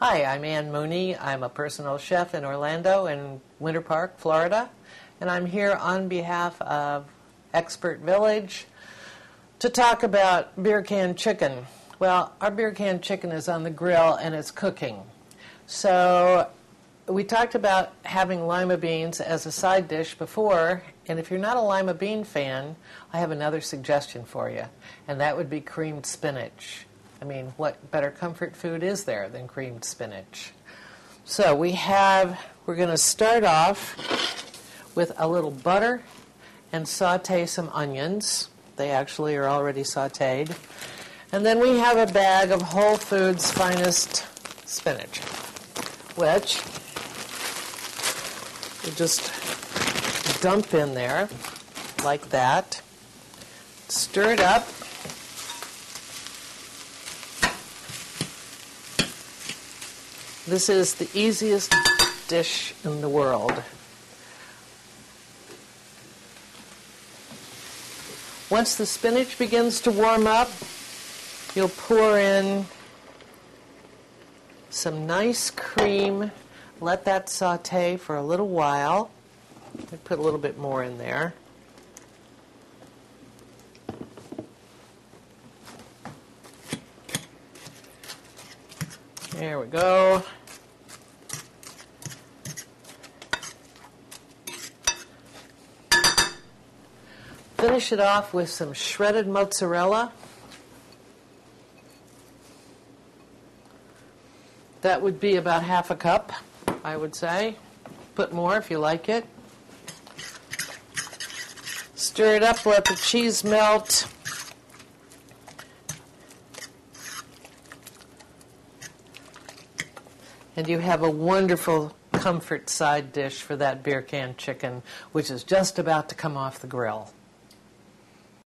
Hi, I'm Ann Mooney. I'm a personal chef in Orlando and Winter Park, Florida, and I'm here on behalf of Expert Village to talk about beer can chicken. Well, our beer can chicken is on the grill and it's cooking. So we talked about having lima beans as a side dish before, and if you're not a lima bean fan, I have another suggestion for you, and that would be creamed spinach. I mean, what better comfort food is there than creamed spinach? So we're going to start off with a little butter and saute some onions. They actually are already sauteed. And then we have a bag of Whole Foods Finest spinach, which we just dump in there like that. Stir it up. This is the easiest dish in the world. Once the spinach begins to warm up, you'll pour in some nice cream. Let that saute for a little while. I put a little bit more in there. There we go. Finish it off with some shredded mozzarella. That would be about half a cup, I would say. Put more if you like it. Stir it up, let the cheese melt. And you have a wonderful comfort side dish for that beer can chicken, which is just about to come off the grill.